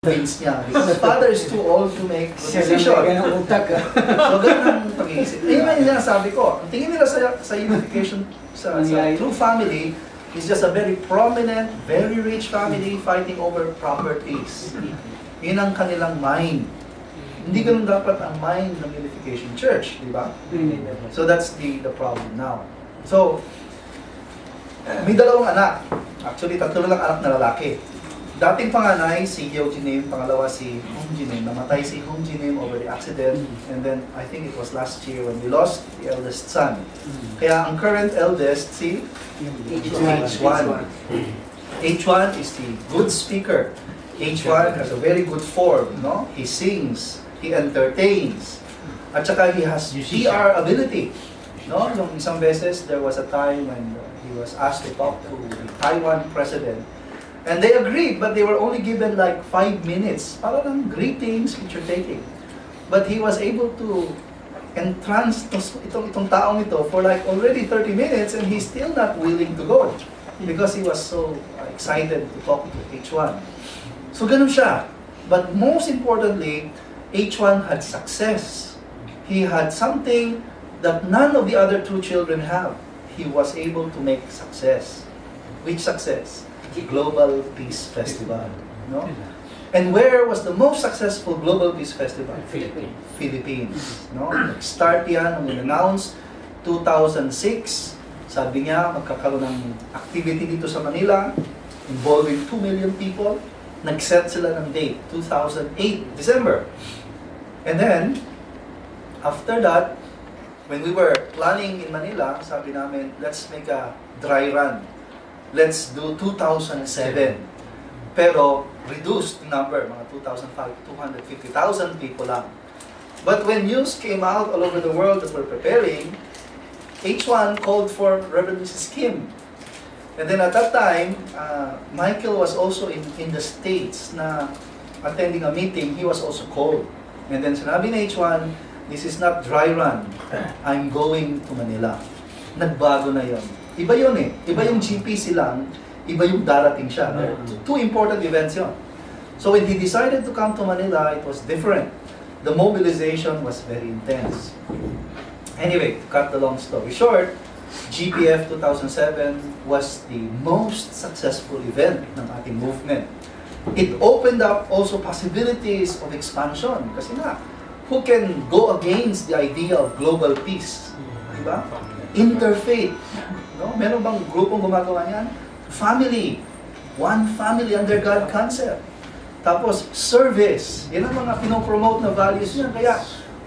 convince niya. Because father is too old to make decision. So, ganun ang pag-iisip. Ayun yung sabi ko. Ang tingin nila sa unification, sa true family, is just a very prominent, very rich family fighting over properties. Yun ang kanilang mind. Hindi ganun dapat ang mind ng Unification Church, di ba? So that's the problem now. So, may dalawang anak. Actually, tatlo lang anak na lalaki. Dating panganay, si Yeo Jinim, pangalawa si Hong Jinim. Namatay si Hong Jinim over the accident. And then, I think it was last year when we lost the eldest son. Kaya ang current eldest, si H1. H1 is the good speaker. H1 has a very good form, no? He sings, he entertains. At saka he has PR ability. No? Yung isang beses, there was a time when he was asked to talk to the Taiwan president. And they agreed, but they were only given like 5 minutes. Parang greetings which you're taking. But he was able to entrance itong taong ito for like already 30 minutes and he's still not willing to go. Because he was so excited to talk to H1. So ganun siya. But most importantly, H1 had success. He had something that none of the other two children have. He was able to make success. Which success? Global Peace Festival. No? And where was the most successful Global Peace Festival? Philippines. No? Nag-start yan, nung in-announce, 2006. Sabi niya, magkakaroon ng activity dito sa Manila, involving 2 million people. Nag-set sila ng date, 2008, December. And then, after that, when we were planning in Manila, sabi namin, let's make a dry run. Let's do 2007. Pero, reduced number, mga 250,000 people lang. But when news came out all over the world that we're preparing, H1 called for Reverend Mrs. Kim. And then at that time, Michael was also in the States na attending a meeting. He was also called. And then sinabi ni H1, this is not dry run. I'm going to Manila. Nagbago na yon. Iba yun eh. Iba yung GPC lang, iba yung darating siya. Two important events yun. So when he decided to come to Manila, it was different. The mobilization was very intense. Anyway, to cut the long story short, GPF 2007 was the most successful event ng ating movement. It opened up also possibilities of expansion. Kasi nga, who can go against the idea of global peace? Diba? Interfaith. No? Meron bang grupong gumagawa niyan? Family. One family under God concept. Tapos, service. Yan ang mga pinopromote na values niya. Kaya,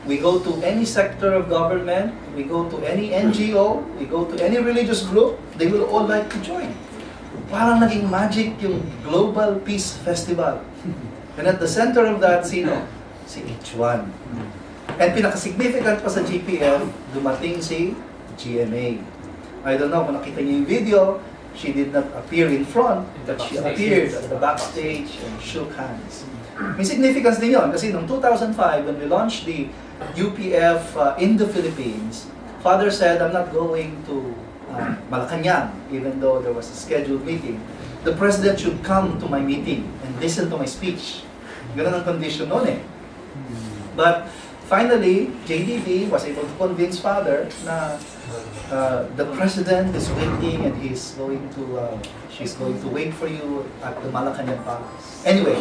we go to any sector of government, we go to any NGO, we go to any religious group, they will all like to join. Parang naging magic yung Global Peace Festival. And at the center of that, sino? Si H1. And pinaka-significant pa sa GPF, dumating si GMA. I don't know kung nakita niyo yung video, she did not appear in front, but she appeared at the backstage and shook hands. May significance din yun, kasi noong 2005, when we launched the UPF in the Philippines, Father said, I'm not going to Malacanang, even though there was a scheduled meeting. The President should come to my meeting and listen to my speech. Ganun ang condition noon eh. But finally, JDB was able to convince Father na the President is waiting and she's going to wait for you at the Malacanang Palace. Anyway,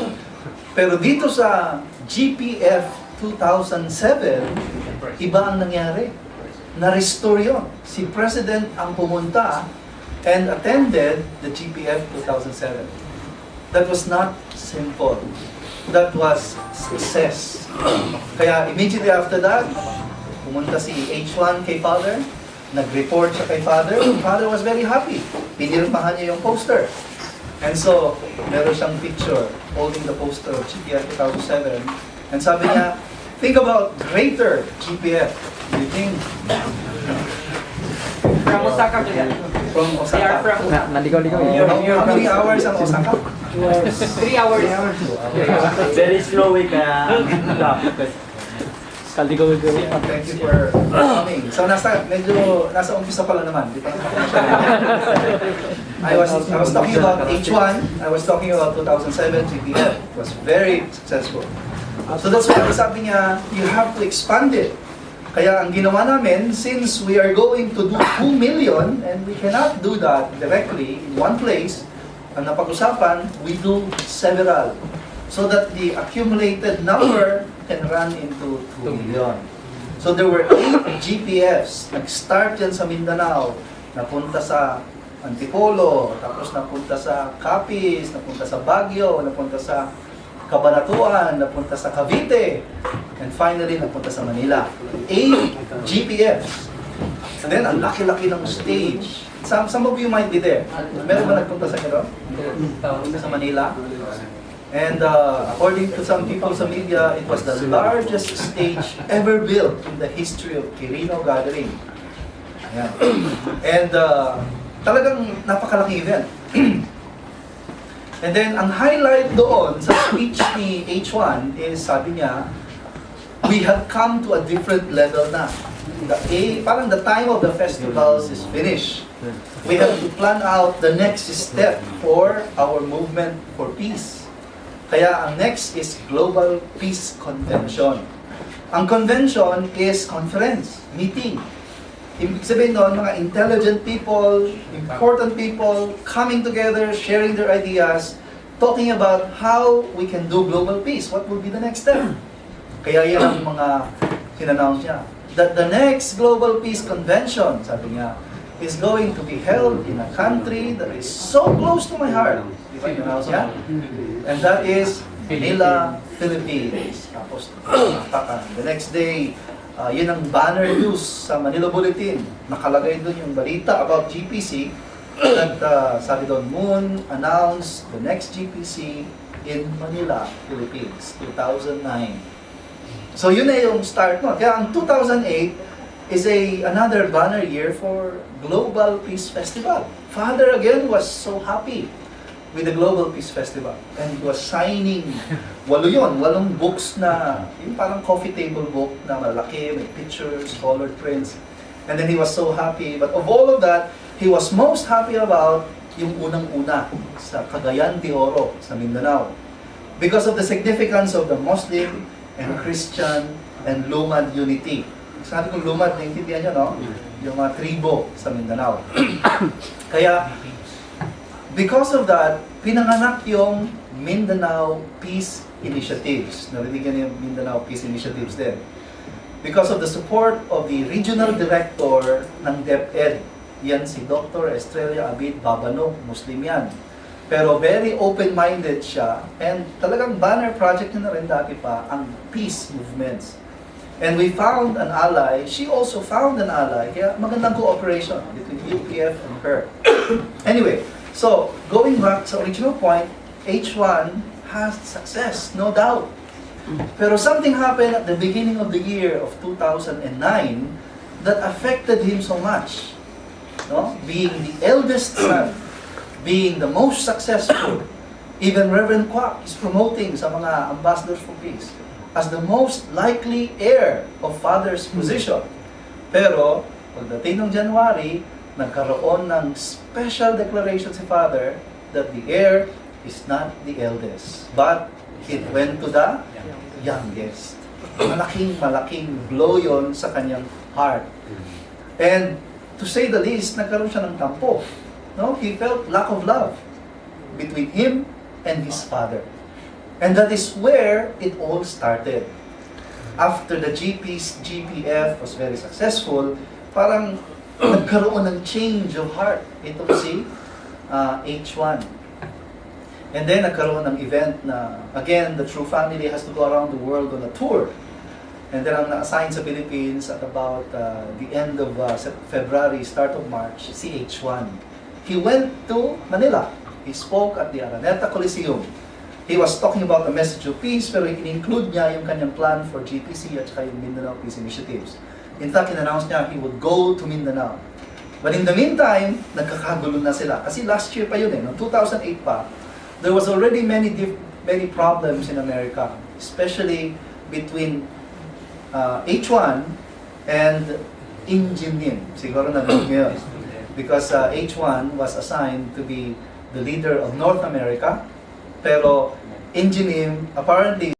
pero dito sa GPF 2007, iba ang nangyari. Na-restore yun. Si President ang pumunta and attended the GPF 2007. That was not simple. That was success. Kaya immediately after that, pumunta si H1 kay Father, nag-report siya kay Father. Father was very happy. Pinirmahan niya yung poster. And so, meron siyang picture holding the poster of GPF 2007. And sabi niya, think about greater GPF. You think? From Osaka to yan. From They are Osaka. from Naligaw-ligaw How many hours ang Osaka? 3 hours. Very slow way kaya Kaligaw-ligaw. Thank you for coming. So, medyo nasa umpisa pa lang naman. Di pa naman I was talking about H1, I was talking about 2007 GPF. It was very successful. So that's why sabi niya, you have to expand it. Kaya ang ginawa namin, since we are going to do 2 million, and we cannot do that directly in one place, ang napag-usapan, we do several. So that the accumulated number can run into 2 million. So there were 8 GPFs. Nag-start yan sa Mindanao, napunta sa Antipolo, tapos napunta sa Capiz, napunta sa Baguio, napunta sa Cabanatuan, napunta sa Cavite, and finally napunta sa Manila. 8 GPFs. And then, ang laki-laki ng stage. Some of you might be there. Meron ba nagpunta sa inyo? Sa Manila? And according to some people sa media, it was the largest stage ever built in the history of Quirino Gathering. Ayan. And talagang napakalaking event. And then, ang highlight doon sa speech ni H1 is, sabi niya, we have come to a different level na. Parang the time of the festivals is finished. We have to plan out the next step for our movement for peace. Kaya ang next is Global Peace Convention. Ang convention is conference, meeting. Ibig sabihin doon, mga intelligent people, important people, coming together, sharing their ideas, talking about how we can do global peace. What will be the next step? Kaya yan ang mga sinannounce niya. That the next Global Peace Convention, sabi niya, is going to be held in a country that is so close to my heart. Di ba yung announce niya? And that is Manila, Philippines. Tapos, the next day, yun ang banner news sa Manila Bulletin. Nakalagay doon yung balita about GPC. At sabi doon, Moon announced the next GPC in Manila, Philippines, 2009. So yun na yung start mo. Kaya ang 2008 is another banner year for Global Peace Festival. Father again was so happy with the Global Peace Festival. And he was signing, 8 books na, yung parang coffee table book na malaki, may pictures, colored prints. And then he was so happy. But of all of that, he was most happy about yung unang-una sa Cagayan de Oro, sa Mindanao. Because of the significance of the Muslim and Christian and Lumad unity. Sabi kong Lumad, naintindihan nyo, no? Yung mga tribo sa Mindanao. Kaya, because of that, pinanganak yung Mindanao Peace Initiatives. Narinig yan yung Mindanao Peace Initiatives din. Because of the support of the regional director ng DepEd. Yan si Dr. Estrella Abid Babano, Muslim yan. Pero very open-minded siya, and talagang banner project niya na rin dati pa, ang peace movements. And we found an ally, she also found an ally, kaya magandang cooperation between UPF and her. Anyway, so going back sa original point, H1 has success, no doubt. Pero something happened at the beginning of the year of 2009 that affected him so much. No? Being the eldest son, being the most successful, even Reverend Kwak is promoting sa mga ambassadors for peace as the most likely heir of father's position. Pero, pagdating ng January, nagkaroon ng special declaration si father that the heir is not the eldest, but it went to the youngest. Malaking blow yon sa kanyang heart. And to say the least, nagkaroon siya ng tampo. No? He felt lack of love between him and his father. And that is where it all started. After the GPF was very successful, parang nagkaroon ng change of heart. Ito si H1. And then nagkaroon ng event na, again, the True Family has to go around the world on a tour. And then ang na-assign sa Philippines at about the end of February, start of March, si H1. He went to Manila. He spoke at the Araneta Coliseum. He was talking about the message of peace, pero in-include niya yung kanyang plan for GPC at saka yung Mindanao Peace Initiatives. In fact, in-announce niya he would go to Mindanao. But in the meantime, nagkakagulo na sila. Kasi last year pa yun noong 2008 pa, there was already many problems in America, especially between H1 and Injin Nim. Siguro narinig niyo yun. because H1 was assigned to be the leader of North America, pero Engineering apparently